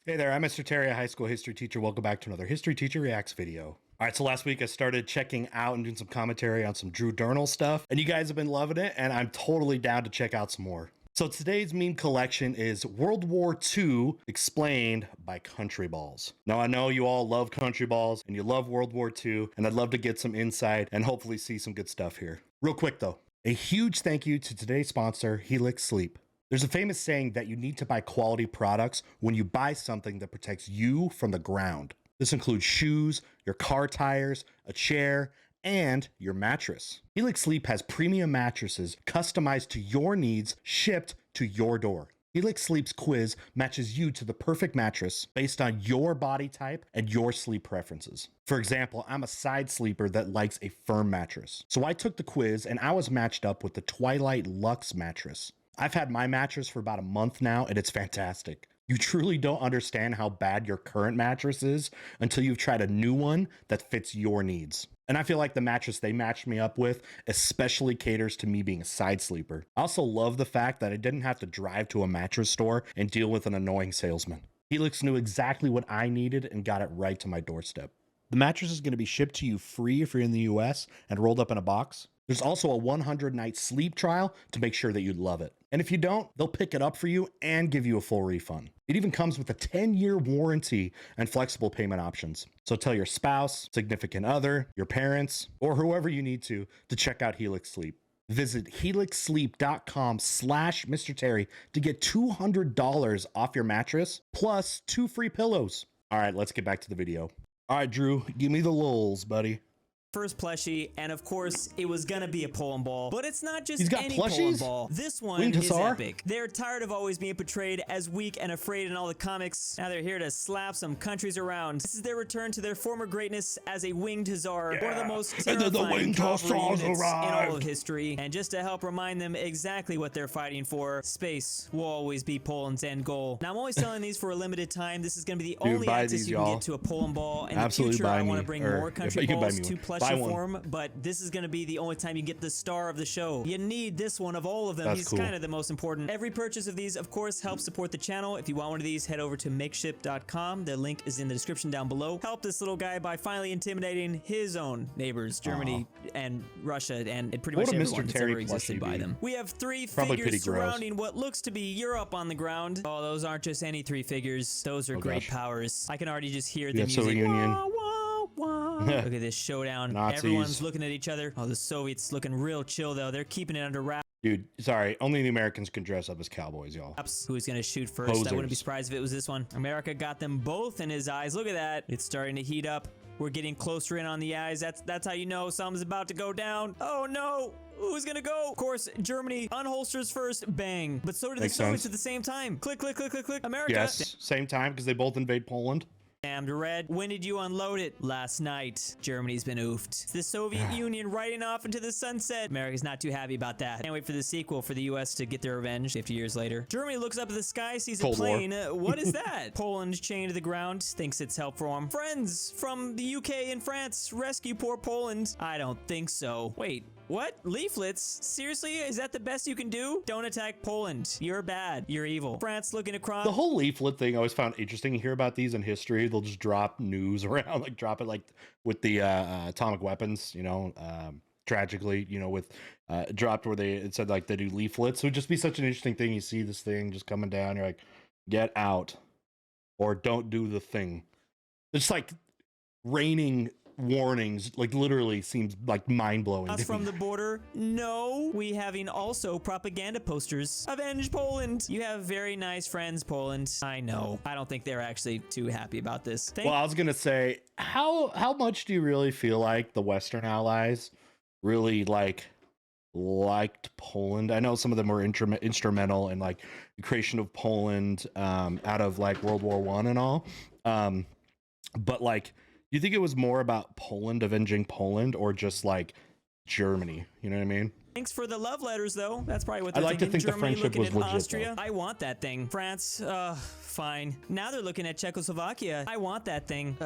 Hey there, I'm Mr. Terry, a high school history teacher. Welcome back to another History Teacher Reacts video. All right, so last week I started checking out and doing some commentary on some Drew Durnil stuff, and you guys have been loving it, and I'm totally down to check out some more. So today's meme collection is World War II explained by Countryballs. Now I know you all love Countryballs and you love World War II, and I'd love to get some insight and hopefully see some good stuff here. Real quick though, a huge thank you to today's sponsor, Helix Sleep. There's a famous saying that you need to buy quality products when you buy something that protects you from the ground. This includes shoes, your car tires, a chair, and your mattress. Helix Sleep has premium mattresses customized to your needs, shipped to your door. Helix Sleep's quiz matches you to the perfect mattress based on your body type and your sleep preferences. For example, I'm a side sleeper that likes a firm mattress. So I took the quiz and I was matched up with the Twilight Luxe mattress. I've had my mattress for about a month now, and it's fantastic. You truly don't understand how bad your current mattress is until you've tried a new one that fits your needs. And I feel like the mattress they matched me up with especially caters to me being a side sleeper. I also love the fact that I didn't have to drive to a mattress store and deal with an annoying salesman. Helix knew exactly what I needed and got it right to my doorstep. The mattress is going to be shipped to you free if you're in the US and rolled up in a box. There's also a 100-night sleep trial to make sure that you'd love it. And if you don't, they'll pick it up for you and give you a full refund. It even comes with a 10-year warranty and flexible payment options. So tell your spouse, significant other, your parents, or whoever you need to check out Helix Sleep. Visit helixsleep.com/Mr. Terry to get $200 off your mattress plus 2 free pillows. All right, let's get back to the video. All right, Drew, give me the lulz, buddy. First plushie, and of course it was gonna be a Poland ball, but it's not just any plushies? Poland ball. This one Winged is Hussar? epic. They're tired of always being portrayed as weak and afraid in all the comics. Now they're here to slap some countries around. This is their return to their former greatness as a winged hussar, one of the most terrifying cavalry units in all of history. And just to help remind them exactly what they're fighting for, space will always be Poland's end goal. Now I'm only selling these for a limited time. This is gonna be the only access you can get to a Poland ball. In the future, I want to bring more country balls to plushie form. But this is going to be the only time you get the star of the show. You need this one of all of them. He's kind of the most important. Every purchase of these, of course, helps support the channel. If you want one of these, head over to makeship.com. The link is in the description down below. Help this little guy by finally intimidating his own neighbors, Germany and Russia, and pretty much everyone that's ever existed by them. We have 3 figures surrounding what looks to be Europe on the ground. Oh, those aren't just any 3 figures. Those are great powers. I can already just hear the music. Soviet Union. Look at this showdown. Nazis. Everyone's looking at each other. Oh, the Soviets looking real chill, though. They're keeping it under wraps. Dude, sorry. Only the Americans can dress up as cowboys, y'all. Who's going to shoot first? Posers. I wouldn't be surprised if it was this one. America got them both in his eyes. Look at that. It's starting to heat up. We're getting closer in on the eyes. That's how you know something's about to go down. Oh, no. Who's gonna go? Of course, Germany unholsters first, bang. But so did the Soviets at the same time. Click, click, click, click, click. America. Yes, same time because they both invade Poland. Damned red. When did you unload it? Last night. Germany's been oofed. It's the Soviet Union riding off into the sunset. America's not too happy about that. Can't wait for the sequel for the US to get their revenge 50 years later. Germany looks up at the sky, sees a plane. What is that? Poland chained to the ground, thinks it's help for him. Friends from the UK and France rescue poor Poland. I don't think so. Wait. What? Leaflets? Seriously? Is that the best you can do? Don't attack Poland. You're bad. You're evil. France looking across. The whole leaflet thing I always found interesting. You hear about these in history. They'll just drop news around, like drop it like with the atomic weapons, you know, tragically, you know, with dropped where it said like they do leaflets. So it'd just be such an interesting thing. You see this thing just coming down. You're like, get out or don't do the thing. It's like raining warnings, like literally seems like mind-blowing. Us from the border? No. We having also propaganda posters. Avenge Poland. You have very nice friends, Poland. I know. I don't think they're actually too happy about this. Well, I was gonna say, how much do you really feel like the Western allies really liked Poland? I know some of them were instrumental in like the creation of Poland out of like World War I and all, but like, you think it was more about Poland avenging Poland or just like Germany? You know what I mean? Thanks for the love letters, though. That's probably what they're I like thinking. to think Germany the friendship was legit. Austria. I want that thing. France, fine. Now they're looking at Czechoslovakia. I want that thing.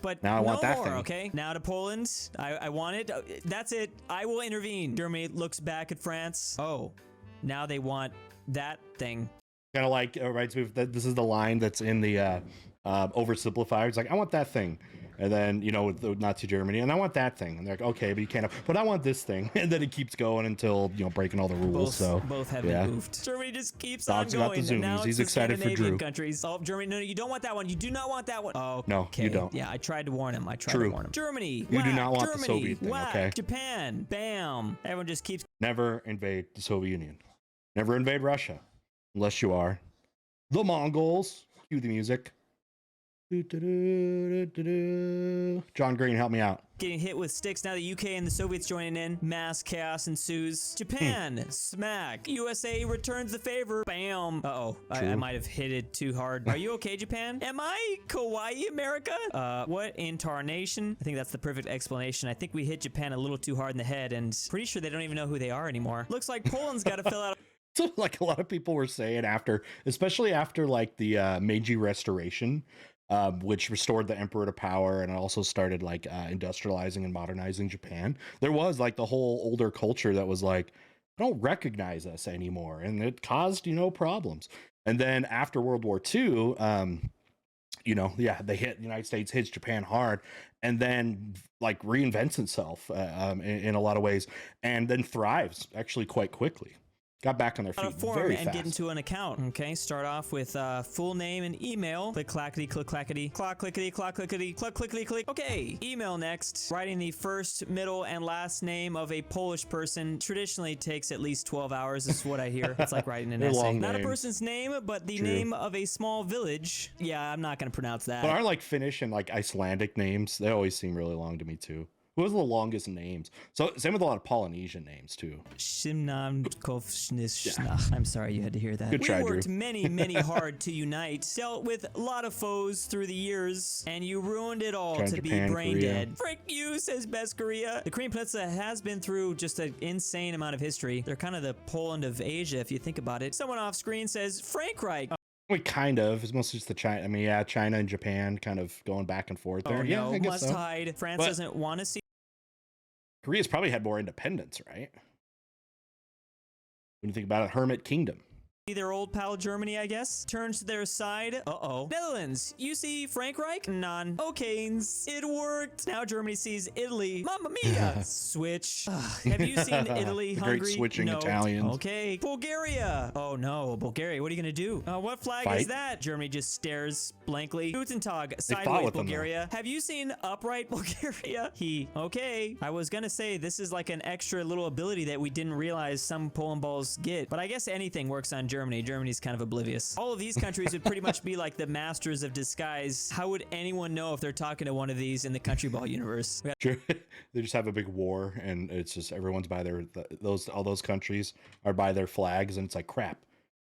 But now I want that more, thing. Okay? Now to Poland. I want it. That's it. I will intervene. Germany looks back at France. Oh, now they want that thing. Kind of like reminds me of that. This is the line that's in the oversimplified. It's like, I want that thing. And then, you know, with the Nazi Germany, and I want that thing. And they're like, okay, but you can't have, but I want this thing. And then it keeps going until, you know, breaking all the rules. Both have been moved. Germany just keeps Talks on about going. the Zoomies. Now He's it's excited for Scandinavian Drew. countries. Oh, Germany. No, you don't want that one. You do not want that one. Oh, no, okay. you don't. Yeah, I tried to warn him. Germany. You do not want Germany, the Soviet thing, whack. okay? Japan. Bam. Everyone just keeps. Never invade the Soviet Union. Never invade Russia. Unless you are the Mongols. Cue the music. John Green, help me out. Getting hit with sticks now. The UK and the Soviets joining in. Mass chaos ensues. Japan, smack. USA returns the favor. Bam. Uh-oh. I might have hit it too hard. Are you okay, Japan? Am I kawaii, America? What in tarnation? I think that's the perfect explanation. I think we hit Japan a little too hard in the head, and pretty sure they don't even know who they are anymore. Looks like Poland's got to fill out. So, like a lot of people were saying after, especially after like the Meiji Restoration, which restored the emperor to power and also started like industrializing and modernizing Japan. There was like the whole older culture that was like, I don't recognize us anymore. And it caused, you know, problems. And then after World War II, you know, yeah, they hit the United States, hits Japan hard, and then like reinvents itself in a lot of ways, and then thrives actually quite quickly. Got back on their feet very fast. And get into an account. Okay, start off with full name and email. Click clackety, click clackety, clock clickety, clock clickety, click clickety, click. Okay, email next. Writing the first, middle, and last name of a Polish person traditionally takes at least 12 hours. Is what I hear. It's like writing an essay. Not a person's name, but the name of a small village. Yeah, I'm not gonna pronounce that. But aren't like Finnish and like Icelandic names? They always seem really long to me too. Who has the longest names? So same with a lot of Polynesian names too. I'm sorry you had to hear that. Good try, we worked Drew. many hard to unite, dealt with a lot of foes through the years, and you ruined it all to be brain dead. Frick you, says Best Korea. The Korean Peninsula has been through just an insane amount of history. They're kind of the Poland of Asia, if you think about it. Someone off screen says Frankreich. We kind of. It's mostly just the China. I mean, yeah, China and Japan kind of going back and forth there. Oh, yeah, no, I guess must so. hide. France doesn't want to see. Korea's probably had more independence, right? When you think about it, Hermit Kingdom. Their old pal Germany, I guess, turns to their side. Netherlands, you see Frankreich? None. Okay's. It worked. Now Germany sees Italy. Mamma mia. Switch. Have you seen Italy, Hungary? Great switching no. Italians. Okay. Bulgaria. Oh no, Bulgaria. What are you gonna do? What flag is that? Germany just stares blankly. Guten Tag. Sideways Bulgaria. Have you seen upright Bulgaria? Okay. I was gonna say this is like an extra little ability that we didn't realize some Poland balls get, but I guess anything works on Germany. Germany's kind of oblivious. All of these countries would pretty much be like the masters of disguise. How would anyone know if they're talking to one of these in the country ball universe? They just have a big war, and it's just everyone's by their all those countries are by their flags, and it's like crap.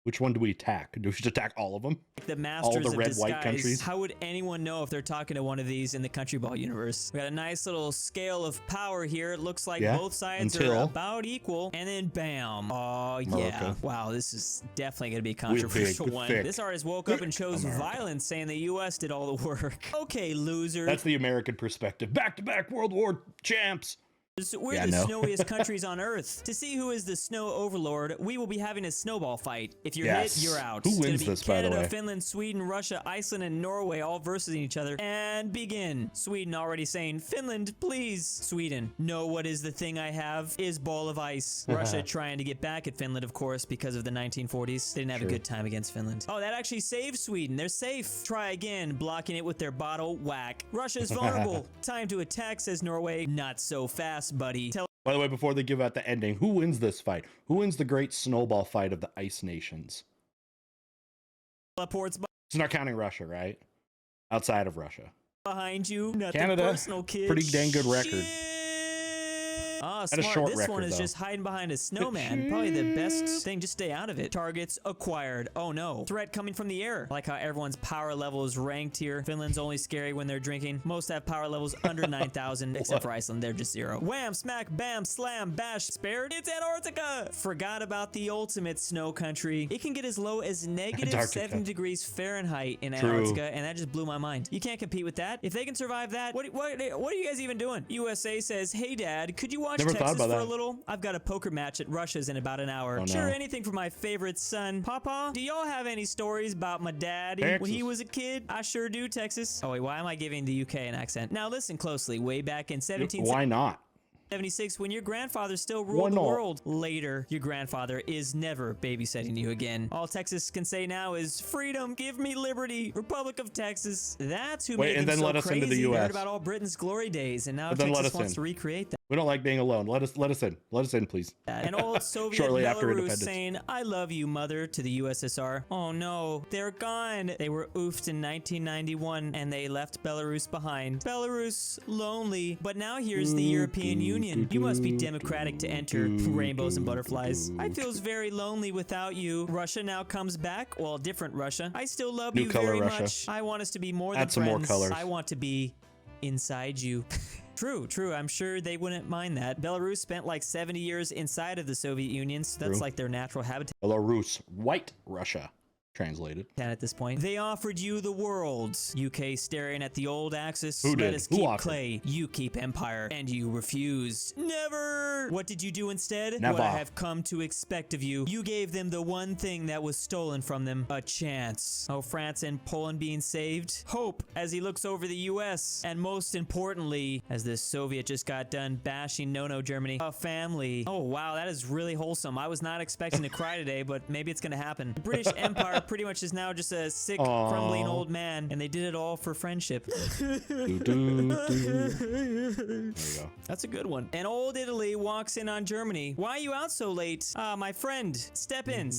Which one do we attack? Do we just attack all of them? The masters all the of red, disguise. white countries? How would anyone know if they're talking to one of these in the country ball universe? We got a nice little scale of power here. It looks like both sides are about equal. And then bam. Oh, yeah. Wow, this is definitely going to be a controversial one. This artist woke up and chose violence, saying the U.S. did all the work. Okay, loser. That's the American perspective. Back-to-back World War champs. We're the snowiest countries on Earth. To see who is the snow overlord, we will be having a snowball fight. If you're hit, you're out. Who wins this, Canada, by the way? Finland, Sweden, Russia, Iceland, and Norway all versus each other. And begin. Sweden already saying, Finland, please. Sweden, know what is the thing I have? Is ball of ice. Russia trying to get back at Finland, of course, because of the 1940s. They didn't have a good time against Finland. Oh, that actually saved Sweden. They're safe. Try again, blocking it with their bottle. Whack. Russia's vulnerable. Time to attack, says Norway. Not so fast, buddy. By the way, before they give out the ending, who wins this fight? Who wins the great snowball fight of the ice nations? Teleports It's not counting Russia, right? Outside of Russia. Behind you. Nothing Canada, personal, kid. pretty dang good record. Ah, Had a smart. short This record, one is though. just hiding behind a snowman. Probably the best thing. Just stay out of it. Targets acquired. Oh no. Threat coming from the air. I like how everyone's power level is ranked here. Finland's only scary when they're drinking. Most have power levels under 9,000, except for Iceland. They're just 0. Wham, smack, bam, slam, bash. Spared. It's Antarctica. Forgot about the ultimate snow country. It can get as low as negative 7 degrees Fahrenheit in Antarctica, and that just blew my mind. You can't compete with that. If they can survive that, what are you guys even doing? USA says, hey dad, could you watch watch Never thought Texas about for a that. little? I've got a poker match at Russia's in about an hour. Oh, Sure, no. anything for my favorite son. Papa, do y'all have any stories about my daddy when he Texas. was a kid? I sure do, Texas. Oh, wait, why am I giving the UK an accent? Now listen closely. Way back in 1776, Why not? when your grandfather still Why ruled the not? world. Later, your grandfather is never babysitting you again. All Texas can say now is, freedom, give me liberty, Republic of Texas. That's who made and him then so let us into crazy. the They US. heard about all Britain's glory days, and now But then let Texas us wants in. to recreate that. We don't like being alone. Let us in. Let us in, please. An old Soviet Shortly after Belarus independence. saying, I love you, mother, to the USSR. Oh no, they're gone. They were oofed in 1991 and they left Belarus behind. Belarus, lonely. But now here's the European Union. You must be democratic to enter rainbows and butterflies. I feels very lonely without you. Russia now comes back. Well, different Russia. I still love New you color very Russia. much. I want us to be more Add than some more friends. colors. I want to be inside you. True. I'm sure they wouldn't mind that. Belarus spent like 70 years inside of the Soviet Union, so that's True. like their natural habitat Belarus, white Russia, translated. at this point. They offered you the world. UK staring at the old axis. Who Let did? us Who keep offered? clay. You keep empire. And you refused. Never! What did you do instead? Never. What I have come to expect of you. You gave them the one thing that was stolen from them. A chance. Oh, France and Poland being saved. Hope as he looks over the US. And most importantly, as the Soviet just got done bashing no Germany. A family. Oh, wow, that is really wholesome. I was not expecting to cry today, but maybe it's gonna happen. The British Empire pretty much is now just a sick, Aw. crumbling old man, and they did it all for friendship. Do, do, do. There you go. That's a good one. And old Italy walks in on Germany. Why are you out so late? My friend, step in.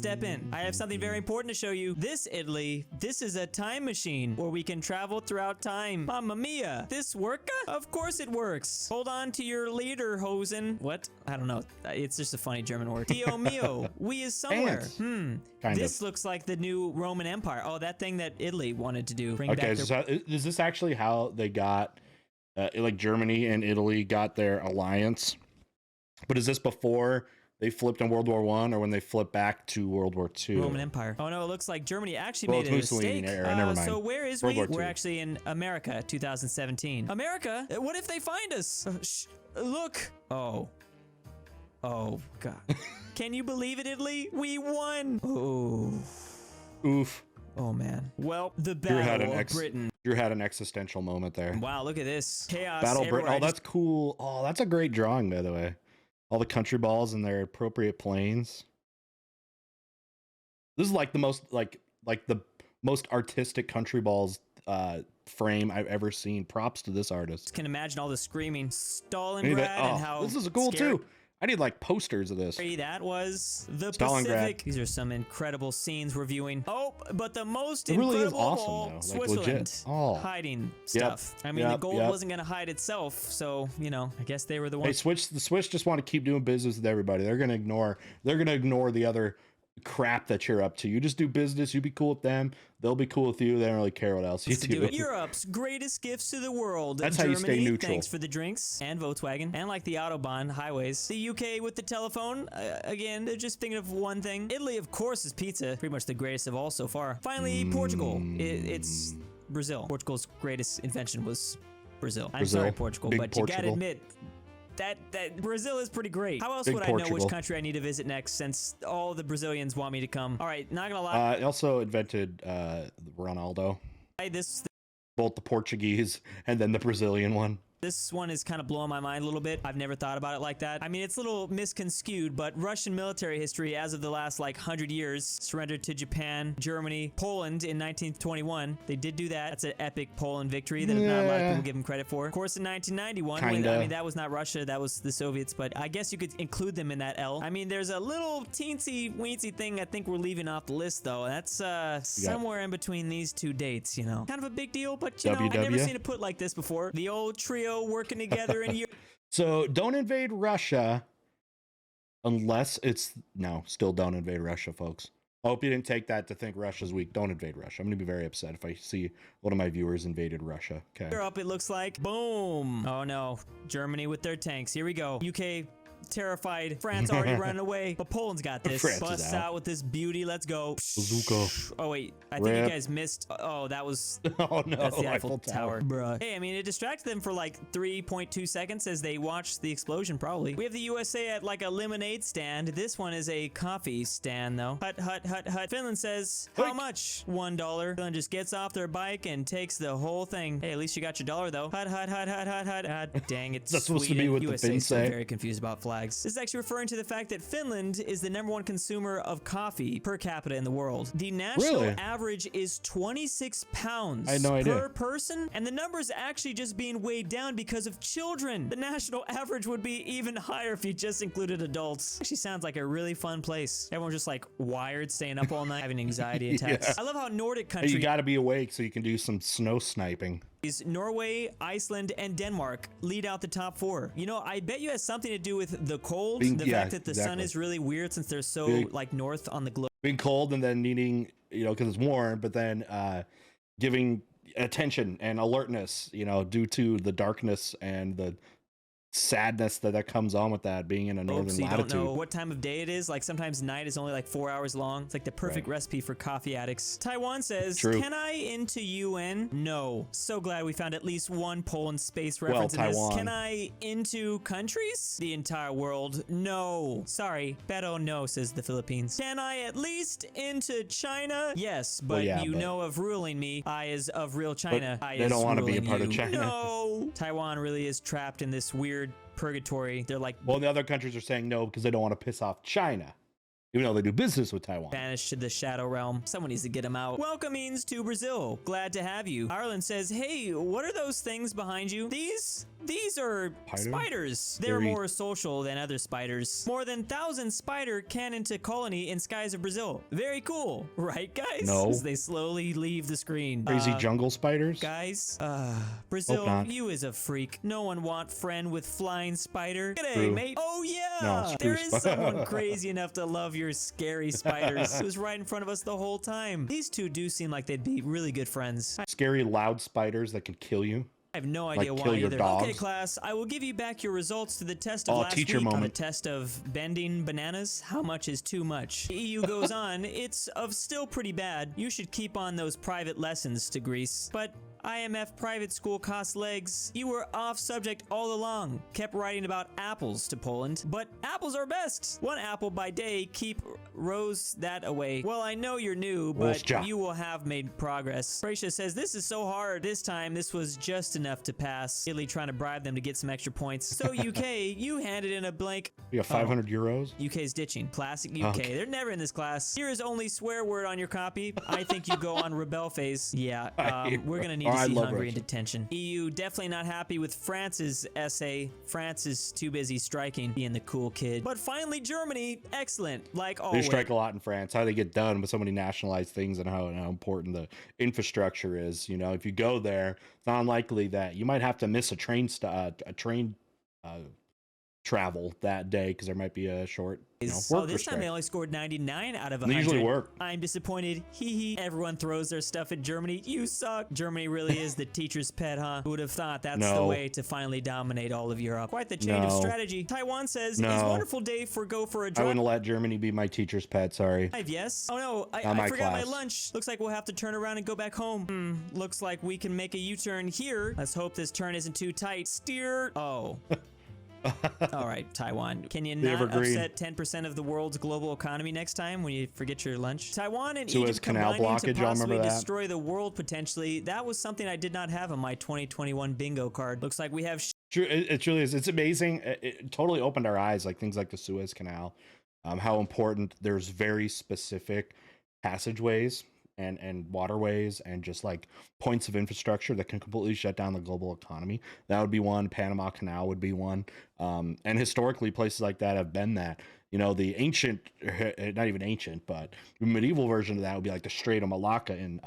I have something very important to show you. This Italy, this is a time machine where we can travel throughout time. Mamma mia, this work? Of course it works. Hold on to your leader, Hosen. What? I don't know. It's just a funny German word. Dio mio, we is somewhere. Pants. This Kind of. looks like the new Roman Empire. Oh, that thing that Italy wanted to do. Bring Okay, back so is this actually how they got, like Germany and Italy got their alliance? But is this before they flipped in World War One, or when they flipped back to World War Two? Roman Empire. Oh no, it looks like Germany actually Well, made it's a Mussolini mistake. era, never mind. So where is World we? War We're II. actually in America, 2017. America? What if they find us? Look. Oh God. Can you believe it, Italy? We won. Oh. Oof. Oh man. Well, the Drew had Battle an of Britain. Drew had an existential moment there. Wow, look at this. Chaos Battle everywhere. Britain. Oh, that's cool. Oh, that's a great drawing, by the way. All the country balls in their appropriate planes. This is like the most the most artistic country balls frame I've ever seen. Props to this artist. Can imagine all the screaming I need Stalingrad that- and how this is cool scary too. I need like posters of this. that was the Stalingrad. Pacific. These are some incredible scenes we're viewing. Oh, but the most It really is incredible of awesome, all, though. Like, Switzerland. legit. Oh. Hiding stuff. I mean, the Yep, gold yep. wasn't going to hide itself, so, you know, I guess they were the Hey, ones. the Swiss just want to keep doing business with everybody. They're gonna ignore the other crap that you're up to. You just do business, you be cool with them, they'll be cool with you. They don't really care what else you to do. do it. Europe's greatest gifts to the world. That's how Germany, you stay neutral. Thanks for the drinks and Volkswagen and like the Autobahn highways. The UK with the telephone. Again, they're just thinking of one thing. Italy, of course, is pizza. Pretty much the greatest of all so far. Finally, Portugal. It's Brazil. Portugal's greatest invention was Brazil. I'm Brazil. sorry, Portugal, Big but you gotta Portugal. admit that Brazil is pretty great. How else Big would I know Portugal. which country I need to visit next since all the Brazilians want me to come? All right, not gonna lie. It also invented Ronaldo. This Both the Portuguese and then the Brazilian one. This one is kind of blowing my mind a little bit. I've never thought about it like that. I mean, it's a little misconstrued, but Russian military history as of the last like 100 years, surrendered to Japan, Germany, Poland in 1921. They did do that. That's an epic Poland victory that not a lot of people give them credit for. Of course, in 1991, I mean, that was not Russia, that was the Soviets, but I guess you could include them in that L. I mean, there's a little teensy-weensy thing I think we're leaving off the list, though. That's somewhere in between these two dates, you know. Kind of a big deal, but you know, I've never seen it put like this before. The old trio working together in Europe. So don't invade Russia unless still don't invade Russia, folks. I hope you didn't take that to think Russia's weak. Don't invade Russia. I'm going to be very upset if I see one of my viewers invaded Russia. Okay. Europe, it looks like. Boom. Oh no. Germany with their tanks. Here we go. UK terrified. France already running away, but Poland's got this. France is Bust out. out with this beauty. Let's go. Bazooka. Oh wait, I think you guys missed. Oh, that was. Oh no, That's the Eiffel Eiffel Tower. Bruh. Hey, I mean, it distracted them for like 3.2 seconds as they watched the explosion, probably. We have the USA at like a lemonade stand. This one is a coffee stand, though. Hut, hut, hut, hut. Finland says, how much? $1. Finland just gets off their bike and takes the whole thing. Hey, at least you got your dollar, though. Hut, hut, hut, hut, hut, hut. God dang it. That's supposed to be what the USA Finns is still say. very confused about flags. This is actually referring to the fact that Finland is the #1 consumer of coffee per capita in the world. The national average is 26 pounds I had no idea. per person, and the number is actually just being weighed down because of children. The national average would be even higher if you just included adults. Actually sounds like a really fun place. Everyone's just like wired, staying up all night, having anxiety attacks. Yeah. I love how Nordic Hey, countries, you got to be awake so you can do some snow sniping. Norway, Iceland, and Denmark lead out the top 4. You know, I bet you has something to do with the cold, the fact that the sun is really weird since they're so like north on the globe. Being cold and then needing, you know, because it's warm, but then giving attention and alertness, you know, due to the darkness and the sadness that comes on with that being in a northern So you latitude. don't know what time of day it is. Like sometimes night is only like 4 hours long. It's like the perfect recipe for coffee addicts. Taiwan says, can I into UN? No. So glad we found at least one Poland space reference in this. Can I into countries? The entire world? No. Sorry, pero no, says the Philippines. Can I at least into China? Yes, but you know of ruling me. I is of real China. I they is don't want to be a part you. of China. No. Taiwan really is trapped in this weird purgatory. They're like, well, the other countries are saying no because they don't want to piss off China, even though they do business with Taiwan. Banished to the shadow realm. Someone needs to get him out. Welcomings to Brazil. Glad to have you. Ireland says, hey, what are those things behind you? These are spiders. They're more social than other spiders. More than 1,000 spider can into colony in skies of Brazil. Very cool, right, guys? No. As they slowly leave the screen. Crazy jungle spiders. Guys, Brazil, you is a freak. No one want friend with flying spider. G'day, mate. Oh yeah, there is someone crazy enough to love your scary spiders. It was right in front of us the whole time. These two do seem like they'd be really good friends. Scary loud spiders that can kill you. I have no idea why either. Okay, class, I will give you back your results to the test of last week on the test of bending bananas. How much is too much? The EU goes on. It's of still pretty bad. You should keep on those private lessons to Greece. But IMF private school costs legs. You were off subject all along. Kept writing about apples to Poland. But apples are best. One apple by day, keep rows that away. Well, I know you're new, but you will have made progress. Gracia says, this is so hard. This time, this was just enough to pass. Italy trying to bribe them to get some extra points. So UK, you handed in a blank. We have 500 euros. UK's ditching. Classic UK. They're never in this class. Here is only swear word on your copy. I think you go on rebel phase. Yeah, we're gonna need to see Hungary in detention. EU definitely not happy with France's essay. France is too busy striking, being the cool kid. But finally, Germany, excellent. Like always. They strike a lot in France. How they get done with so many nationalized things and how important the infrastructure is. You know, if you go there, it's not unlikely that you might have to miss a train travel that day because there might be a short work this time they only scored 99 out of 100. They usually work. I'm disappointed. Hee hee. Everyone throws their stuff at Germany. You suck. Germany really is the teacher's pet, huh? Who would have thought that's the way to finally dominate all of Europe? Quite the change of strategy. Taiwan says, it's a wonderful day for go for a drive. I wouldn't let Germany be my teacher's pet, sorry. Yes. Oh no, I forgot my lunch. Looks like we'll have to turn around and go back home. Looks like we can make a U-turn here. Let's hope this turn isn't too tight. Steer. Oh. All right, Taiwan. Can you not upset 10% of the world's global economy next time when you forget your lunch? Taiwan and Egypt combining to possibly destroy the world potentially. That was something I did not have on my 2021 bingo card. Looks like we have... It truly is. It's amazing. It totally opened our eyes, like things like the Suez Canal, how important there's very specific passageways and waterways and just like points of infrastructure that can completely shut down the global economy. That would be one. Panama Canal would be one. And historically, places like that have been that. You know, the ancient, not even ancient, but the medieval version of that would be like the Strait of Malacca in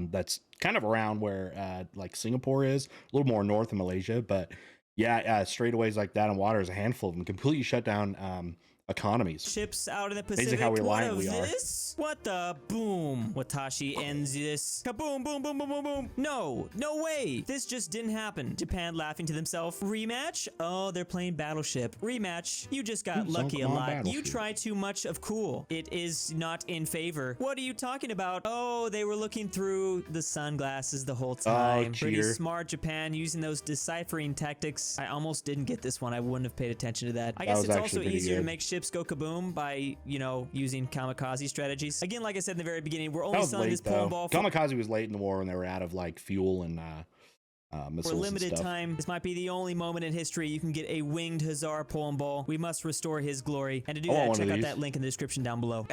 that's kind of around where like Singapore is, a little more north of Malaysia. But yeah, straightaways like that and water is a handful of them completely shut down economies. Ships out in the Pacific. Amazing how What reliant of we are. this? What the boom? Watashi ends this. Kaboom, boom, boom, boom, boom, boom. No, no way. This just didn't happen. Japan laughing to themselves. Rematch? Oh, they're playing Battleship. Rematch. You just got lucky a lot. You try too much of cool. It is not in favor. What are you talking about? Oh, they were looking through the sunglasses the whole time. Pretty smart, Japan, using those deciphering tactics. I almost didn't get this one. I wouldn't have paid attention to that. I guess it's also easier to make ships go kaboom by, you know, using kamikaze strategies. Again, like I said in the very beginning, we're only selling this pole ball for kamikaze was late in the war when they were out of like fuel and missiles for limited and stuff. time. This might be the only moment in history you can get a winged Hussar pole and ball. We must restore his glory. And to do that, check out that link in the description down below.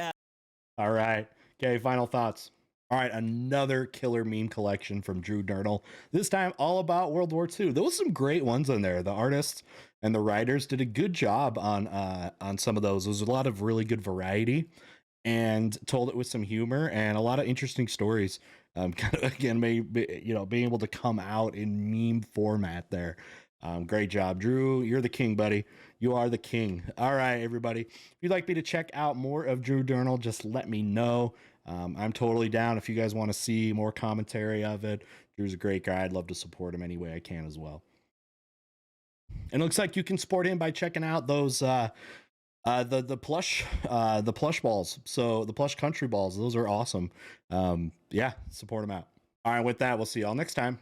All right. Okay, final thoughts. All right, another killer meme collection from Drew Durnil. This time all about World War II. There was some great ones in there. The artists and the writers did a good job on some of those. There was a lot of really good variety and told it with some humor and a lot of interesting stories. Kind of again, maybe, you know, being able to come out in meme format there. Great job, Drew. You're the king, buddy. You are the king. All right, everybody. If you'd like me to check out more of Drew Durnil, just let me know. I'm totally down if you guys want to see more commentary of it. Drew's a great guy. I'd love to support him any way I can as well. And it looks like you can support him by checking out those the plush balls. So the plush country balls, those are awesome. Yeah, support him out. All right, with that, we'll see y'all next time.